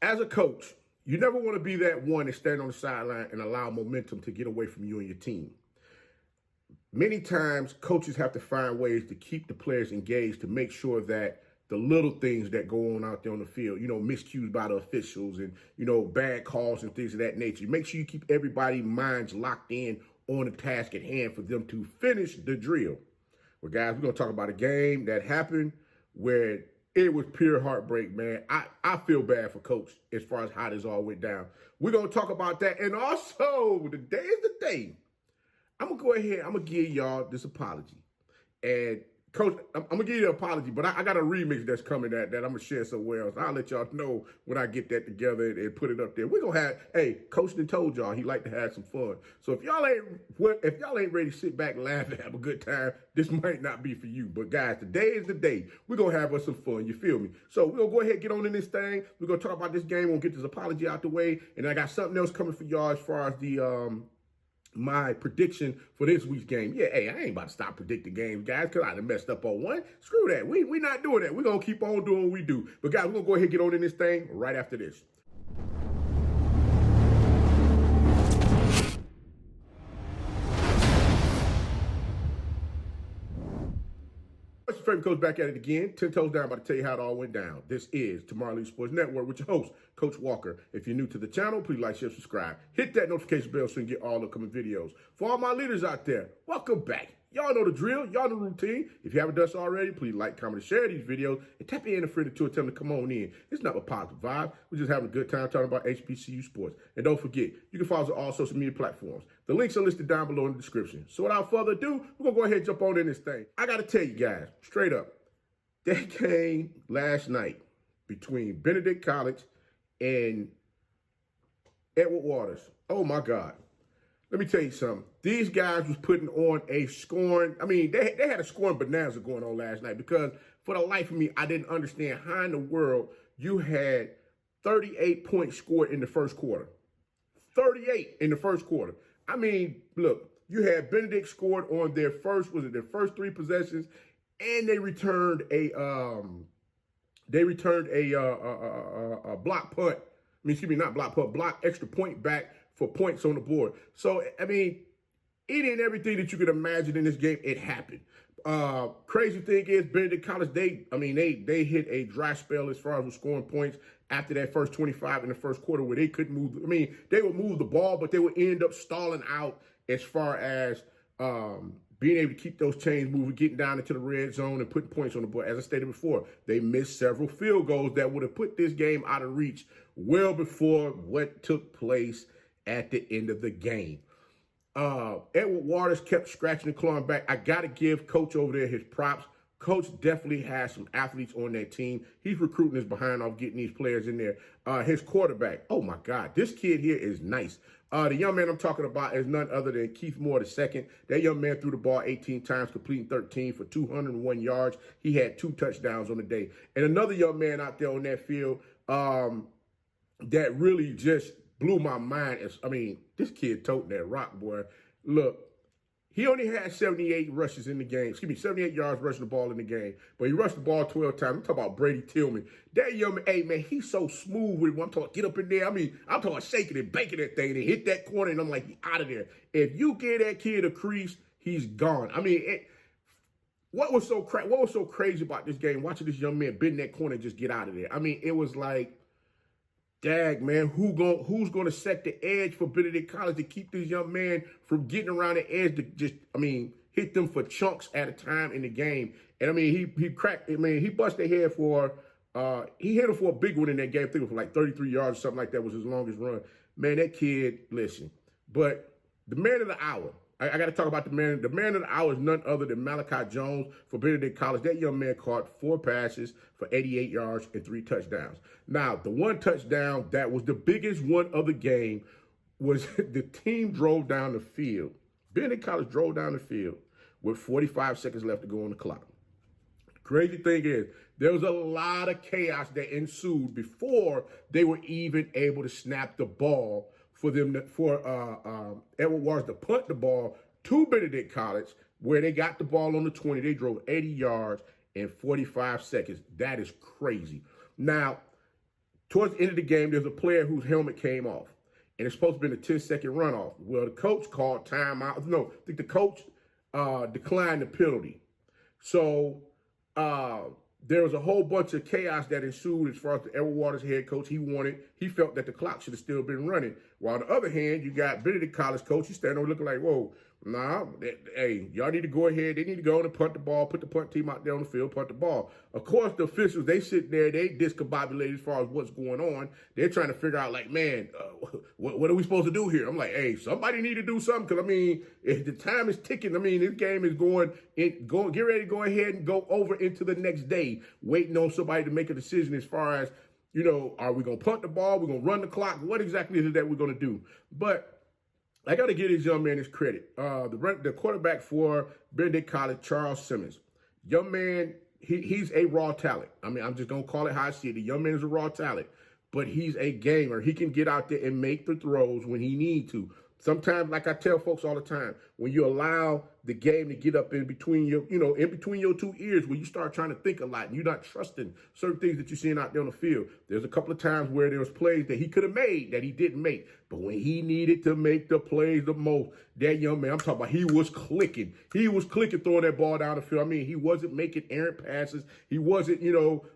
As a coach, you never want to be that one that stand on the sideline and allow momentum to get away from you and your team. Many times, coaches have to find ways to keep the players engaged to make sure that the little things that go on out there on the field, miscues by the officials and, bad calls and things of that nature. Make sure you keep everybody's minds locked in on the task at hand for them to finish the drill. Well, guys, we're going to talk about a game that happened where it was pure heartbreak, man. I feel bad for Coach as far as how this all went down. We're going to talk about that. And also, today is the day. I'm going to go ahead. I'm going to give y'all this apology. And Coach, I'm going to give you an apology, but I got a remix that's coming that I'm going to share somewhere else. I'll let y'all know when I get that together and put it up there. We're going to have, Coach done told y'all he like to have some fun. So if y'all ain't ready to sit back, laugh, and have a good time, this might not be for you. But guys, today is the day. We're going to have us some fun. You feel me? So we're going to go ahead and get on in this thing. We're going to talk about this game. We're going to get this apology out the way. And I got something else coming for y'all as far as the, my prediction for this week's game. Yeah, I ain't about to stop predicting games, guys, because I done messed up on one. Screw that. We not doing that. We're going to keep on doing what we do. But, guys, we're going to go ahead and get on in this thing right after this. What's your favorite coach back at it again? 10 toes down, about to tell you how it all went down. This is Tomorrow League Sports Network with your host, Coach Walker. If you're new to the channel, please like, share, subscribe. Hit that notification bell so you can get all the upcoming videos. For all my leaders out there, welcome back. Y'all know the drill. Y'all know the routine. If you haven't done so already, please like, comment, and share these videos. And tap in a friend or two and tell them to come on in. It's not a positive vibe. We're just having a good time talking about HBCU sports. And don't forget, you can follow us on all social media platforms. The links are listed down below in the description. So without further ado, we're going to go ahead and jump on in this thing. I got to tell you guys, straight up, that game last night between Benedict College and Edward Waters. Oh, my God. Let me tell you something. These guys was putting on a scoring. I mean, they had a scoring bonanza going on last night because for the life of me, I didn't understand how in the world you had 38 points scored in the first quarter. 38 in the first quarter. I mean, look, you had Benedict scored on their first three possessions, and they returned a block punt. Not block punt, block extra point back for points on the board. So, I mean, any and everything that you could imagine in this game, it happened. Crazy thing is, Benedict College, they hit a dry spell as far as scoring points after that first 25 in the first quarter where they couldn't move. I mean, they would move the ball, but they would end up stalling out as far as being able to keep those chains moving, getting down into the red zone and putting points on the board. As I stated before, they missed several field goals that would have put this game out of reach well before what took place at the end of the game. Edward Waters kept scratching and clawing back. I got to give Coach over there his props. Coach definitely has some athletes on that team. He's recruiting his behind off getting these players in there. His quarterback, oh, my God, this kid here is nice. The young man I'm talking about is none other than Keith Moore II. That young man threw the ball 18 times, completing 13 for 201 yards. He had 2 touchdowns on the day. And another young man out there on that field that really just blew my mind. This kid toting that rock, boy. Look, he only had 78 rushes in the game. 78 yards rushing the ball in the game. But he rushed the ball 12 times. I'm talking about Brady Tillman. That young man, he's so smooth with it. I'm talking, get up in there. I'm talking about shaking and baking that thing and hit that corner, and I'm like, he out of there. If you give that kid a crease, he's gone. What was so crazy about this game, watching this young man bend that corner and just get out of there? It was like, dag, man, who's going to set the edge for Benedict College to keep this young man from getting around the edge to just, hit them for chunks at a time in the game. And, he bust their head for, he hit him for a big one in that game. I think it was for like 33 yards or something like that was his longest run. Man, that kid, listen. But the man of the hour, I got to talk about the man. The man of the hour is none other than Malachi Jones for Benedict College. That young man caught 4 passes for 88 yards and 3 touchdowns. Now, the one touchdown that was the biggest one of the game was the team drove down the field. Benedict College drove down the field with 45 seconds left to go on the clock. The crazy thing is, there was a lot of chaos that ensued before they were even able to snap the ball for Edward Waters to punt the ball to Benedict College, where they got the ball on the 20. They drove 80 yards in 45 seconds. That is crazy. Now, Towards the end of the game, there's a player whose helmet came off, and it's supposed to be a 10-second runoff. Well, the coach called timeout. No, I think the coach declined the penalty. So there was a whole bunch of chaos that ensued as far as the Edward Waters head coach. He felt that the clock should have still been running. While on the other hand, you got Benedict College coach. He's standing over looking like, whoa, nah, hey, y'all need to go ahead. They need to go on and punt the ball, put the punt team out there on the field, punt the ball. Of course, the officials, they sit there, they discombobulated as far as what's going on. They're trying to figure out, like, man, what are we supposed to do here? I'm like, hey, somebody need to do something, because, I mean, if the time is ticking. I mean, this game is get ready to go ahead and go over into the next day, waiting on somebody to make a decision as far as, you know, are we going to punt the ball? We're going to run the clock? What exactly is it that we're going to do? But I got to give this young man his credit. The quarterback for Benedict College, Charles Simmons. Young man, he's a raw talent. I mean, I'm just going to call it how I see it. The young man is a raw talent, but he's a gamer. He can get out there and make the throws when he needs to. Sometimes, like I tell folks all the time, when you allow the game to get up in between your, in between your two ears, where you start trying to think a lot and you're not trusting certain things that you're seeing out there on the field. There's a couple of times where there was plays that he could have made that he didn't make. But when he needed to make the plays the most, that young man, I'm talking about, he was clicking. He was clicking, throwing that ball down the field. I mean, he wasn't making errant passes. He wasn't,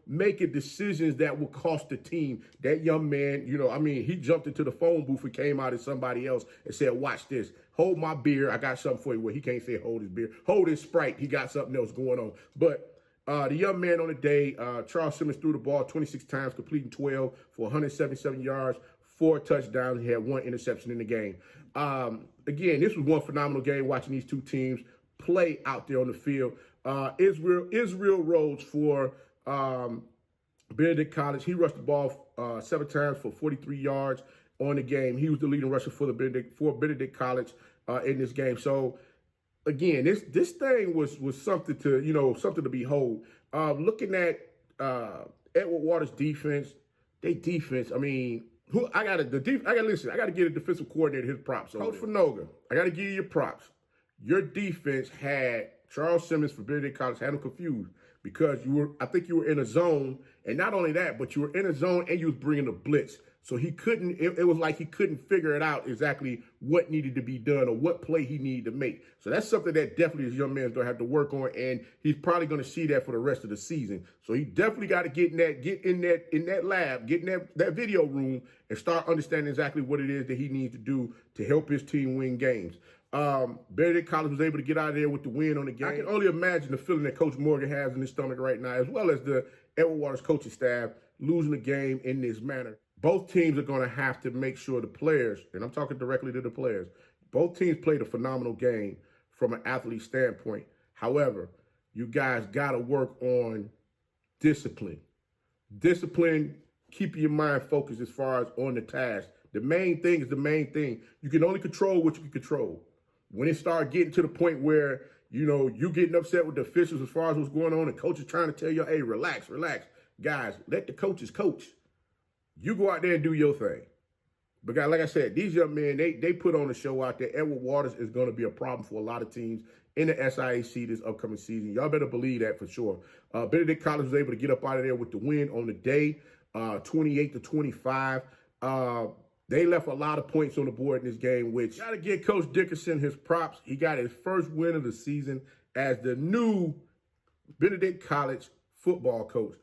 making decisions that would cost the team. That young man, he jumped into the phone booth and came out as somebody else and said, watch this. Hold my beer. I got something for you. Well, he can't say hold his beer. Hold his Sprite. He got something else going on. But the young man on the day, Charles Simmons, threw the ball 26 times, completing 12 for 177 yards, 4 touchdowns. He had 1 interception in the game. Again, this was one phenomenal game watching these two teams play out there on the field. Israel Rhodes for Benedict College. He rushed the ball 7 times for 43 yards on the game. He was the leading rusher for Benedict College in this game. So again, this thing was something to behold. Looking at Edward Waters' defense, I mean, I gotta give a defensive coordinator his props. Coach Fanoga, I gotta give you your props. Your defense had Charles Simmons for Benedict College had him confused because I think you were in a zone, and not only that, but you were in a zone and you was bringing the blitz. So he couldn't, it was like he couldn't figure it out exactly what needed to be done or what play he needed to make. So that's something that definitely this young man's going to have to work on, and he's probably going to see that for the rest of the season. So he definitely got to get in that lab, get in that video room and start understanding exactly what it is that he needs to do to help his team win games. Benedict College was able to get out of there with the win on the game. I can only imagine the feeling that Coach Morgan has in his stomach right now, as well as the Edward Waters coaching staff losing the game in this manner. Both teams are going to have to make sure the players, and I'm talking directly to the players, both teams played a phenomenal game from an athlete standpoint. However, you guys got to work on discipline. Discipline, keeping your mind focused as far as on the task. The main thing is the main thing. You can only control what you can control. When it starts getting to the point where, you getting upset with the officials as far as what's going on, and coach is trying to tell you, hey, relax. Guys, let the coaches coach. You go out there and do your thing. But guys, like I said, these young men, they put on a show out there. Edward Waters is going to be a problem for a lot of teams in the SIAC this upcoming season. Y'all better believe that for sure. Benedict College was able to get up out of there with the win on the day, 28-25. They left a lot of points on the board in this game, which got to give Coach Dickerson his props. He got his first win of the season as the new Benedict College football coach.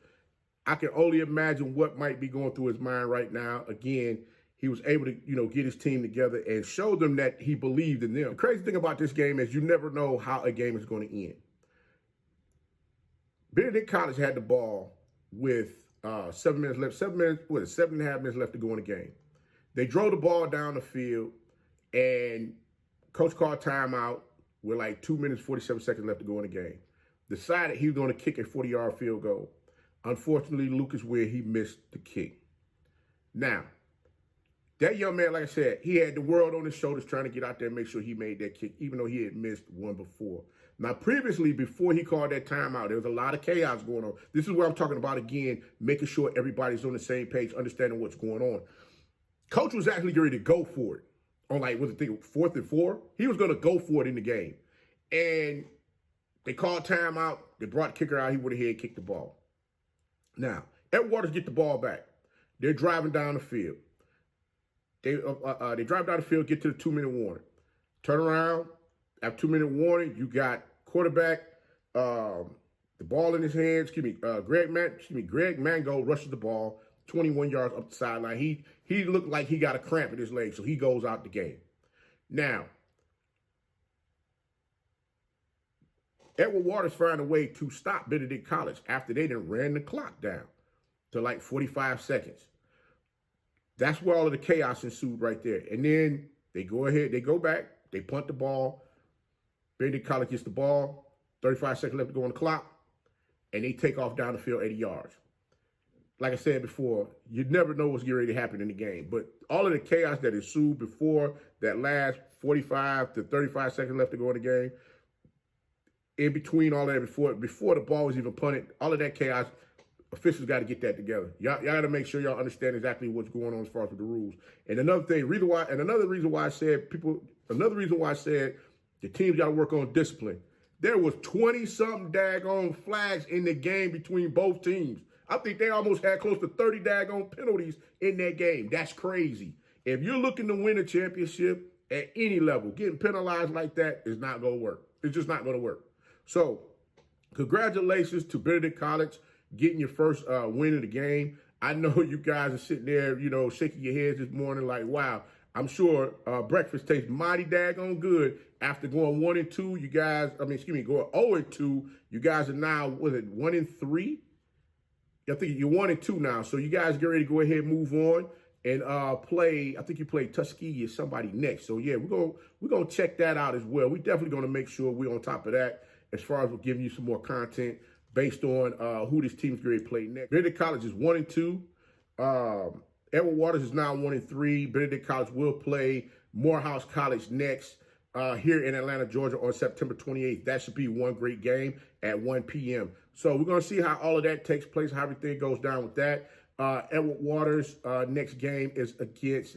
I can only imagine what might be going through his mind right now. Again, he was able to, get his team together and show them that he believed in them. The crazy thing about this game is you never know how a game is going to end. Benedict College had the ball with 7 minutes left, 7.5 minutes left to go in the game. They drove the ball down the field, and coach called timeout with like 2 minutes, 47 seconds left to go in the game. Decided he was going to kick a 40-yard field goal. Unfortunately, Lucas Weir, he missed the kick. Now, that young man, like I said, he had the world on his shoulders trying to get out there and make sure he made that kick, even though he had missed one before. Now, previously, before he called that timeout, there was a lot of chaos going on. This is what I'm talking about again, making sure everybody's on the same page, understanding what's going on. Coach was actually ready to go for it on, 4th and 4. He was going to go for it in the game. And they called timeout. They brought the kicker out. He went ahead and kicked the ball. Now, Edward Waters get the ball back. They're driving down the field. They drive down the field, get to the 2-minute warning. Turn around, after 2-minute warning, you got quarterback, the ball in his hands. Greg Mango rushes the ball 21 yards up the sideline. He looked like he got a cramp in his leg, so he goes out the game. Now, Edward Waters found a way to stop Benedict College after they done ran the clock down to like 45 seconds. That's where all of the chaos ensued right there. And then they go ahead, they go back, they punt the ball. Benedict College gets the ball, 35 seconds left to go on the clock, and they take off down the field 80 yards. Like I said before, you never know what's getting ready to happen in the game. But all of the chaos that ensued before that last 45 to 35 seconds left to go in the game, in between all that, before the ball was even punted, all of that chaos, officials got to get that together. Y'all got to make sure y'all understand exactly what's going on as far as with the rules. And another reason why I said the teams got to work on discipline. There was 20-something daggone flags in the game between both teams. I think they almost had close to 30 daggone penalties in that game. That's crazy. If you're looking to win a championship at any level, getting penalized like that is not going to work. It's just not going to work. So, congratulations to Benedict College getting your first win of the game. I know you guys are sitting there, shaking your heads this morning like, wow. I'm sure breakfast tastes mighty daggone good after going 1-2. You guys, going 0-2. You guys are now, 1-3? I think you're 1-2 now. So you guys get ready to go ahead and move on and play. I think you play Tuskegee or somebody next. So yeah, we're gonna check that out as well. We're definitely gonna make sure we're on top of that as far as we're giving you some more content based on who this team's going to play next. Benedict College is 1-2. Edward Waters is now 1-3. Benedict College will play Morehouse College next here in Atlanta, Georgia on September 28th. That should be one great game at 1 p.m. So we're going to see how all of that takes place, how everything goes down with that. Edward Waters' next game is against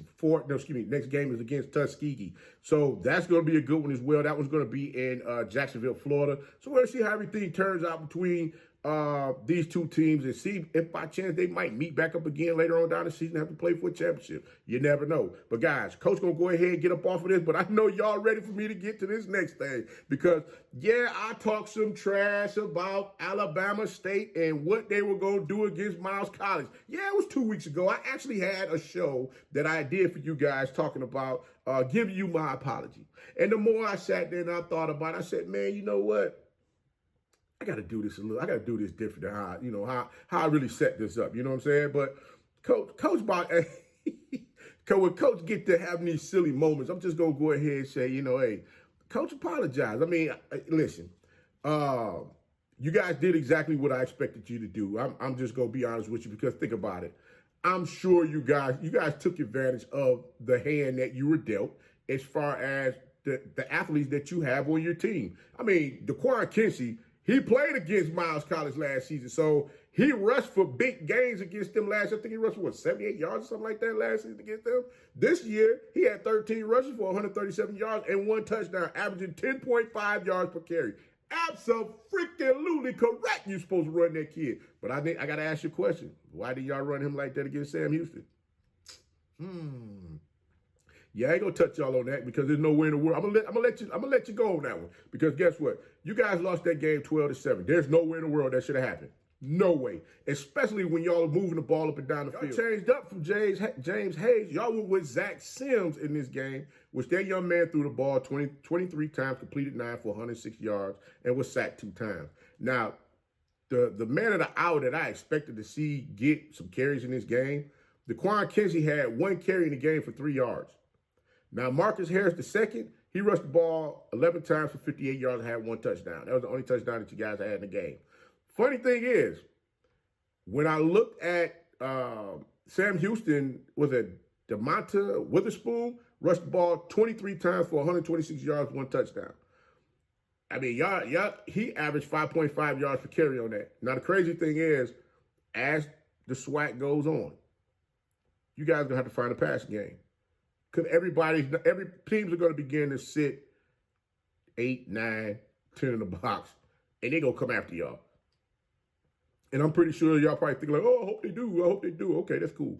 Tuskegee. So that's going to be a good one as well. That one's going to be in Jacksonville, Florida. So we'll see how everything turns out between these two teams and see if by chance they might meet back up again later on down the season and have to play for a championship. You never know. But guys, Coach going to go ahead and get up off of this, but I know y'all ready for me to get to this next thing because, yeah, I talked some trash about Alabama State and what they were going to do against Miles College. Yeah, it was 2 weeks ago. I actually had a show that I did for you guys talking about giving you my apology. And the more I sat there and I thought about it, I said, man, you know what? I got to do this I got to do this different than how I really set this up. You know what I'm saying? But Coach, when Coach get to having these silly moments, I'm just going to go ahead and say, hey, Coach, apologize. I mean, listen, you guys did exactly what I expected you to do. I'm just going to be honest with you because think about it. I'm sure you guys took advantage of the hand that you were dealt as far as the athletes that you have on your team. I mean, DeQuan Kinsey, he played against Miles College last season, so he rushed for big gains against them last year. I think he rushed for, 78 yards or something like that last season against them. This year, he had 13 rushes for 137 yards and 1 touchdown, averaging 10.5 yards per carry. Absolutely correct. You're supposed to run that kid. But I got to ask you a question. Why did y'all run him like that against Sam Houston? Yeah, I ain't gonna touch y'all on that because there's no way in the world. I'm gonna let you go on that one because guess what? You guys lost that game 12-7. There's no way in the world that should have happened. No way. Especially when y'all are moving the ball up and down the field. Changed up from James Hayes. Y'all went with Zach Sims in this game, which that young man threw the ball 23 times, completed 9 for 106 yards, and was sacked 2 times. Now, the man of the hour that I expected to see get some carries in this game, DeQuan Kinsey had 1 carry in the game for 3 yards. Now, Marcus Harris II, he rushed the ball 11 times for 58 yards and had 1 touchdown. That was the only touchdown that you guys had in the game. Funny thing is, when I looked at Sam Houston, was it DeMonta Witherspoon, rushed the ball 23 times for 126 yards, 1 touchdown. I mean, he averaged 5.5 yards per carry on that. Now, the crazy thing is, as the SWAC goes on, you guys are going to have to find a passing game. Because every teams are going to begin to sit 8, 9, 10 in the box, and they're going to come after y'all. And I'm pretty sure y'all probably think like, oh, I hope they do. Okay, that's cool.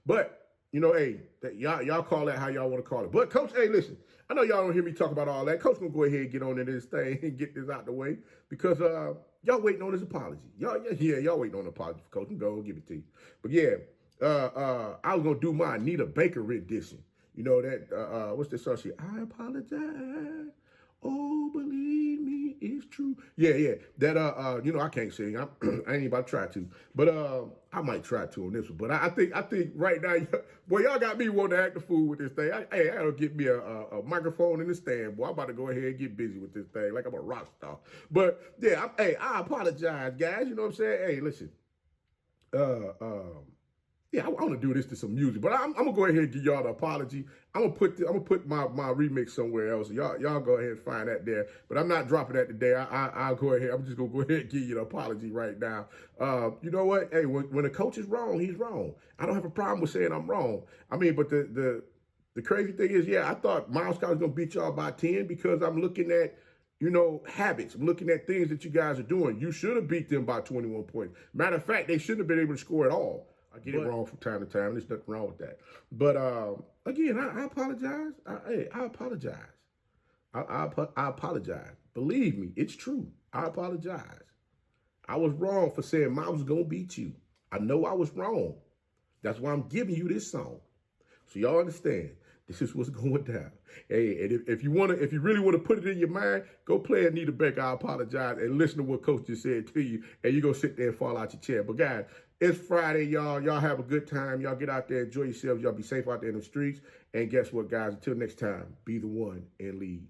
But, you know, hey, y'all call that how y'all want to call it. But, Coach, hey, listen, I know y'all don't hear me talk about all that. Coach going to go ahead and get on into this thing and get this out the way because y'all waiting on his apology. Y'all waiting on an apology for Coach. I'm going to give it to you. But, yeah, I was going to do my Anita Baker rendition. You know that, what's the song? I apologize. Oh, believe me, it's true. Yeah. That, you know, I can't sing. I ain't even about to try to. But I might try to on this one. But I think right now, boy, y'all got me wanting to act the fool with this thing. Hey, I don't get me a microphone in the stand, boy. I'm about to go ahead and get busy with this thing like I'm a rock star. But, yeah, I apologize, guys. You know what I'm saying? Hey, listen. Yeah, I want to do this to some music, but I'm gonna go ahead and give y'all the apology. I'm gonna put my remix somewhere else. Y'all go ahead and find that there. But I'm not dropping that today. I'll go ahead. I'm just gonna go ahead and give you the apology right now. You know what? Hey, when a coach is wrong, he's wrong. I don't have a problem with saying I'm wrong. I mean, but the crazy thing is, yeah, I thought Miles College was gonna beat y'all by 10 because I'm looking at, you know, habits. I'm looking at things that you guys are doing. You should have beat them by 21 points. Matter of fact, they shouldn't have been able to score at all. I get it wrong from time to time. There's nothing wrong with that. But again, I apologize. I apologize. I apologize. Believe me, it's true. I apologize. I was wrong for saying Miles was gonna beat you. I know I was wrong. That's why I'm giving you this song, so y'all understand. This is what's going down. Hey, and if you really want to put it in your mind, go play Anita Baker, I apologize, and listen to what Coach just said to you, and you're going to sit there and fall out your chair. But guys, it's Friday, y'all. Y'all have a good time. Y'all get out there, enjoy yourselves. Y'all be safe out there in the streets. And guess what, guys? Until next time, be the one and lead.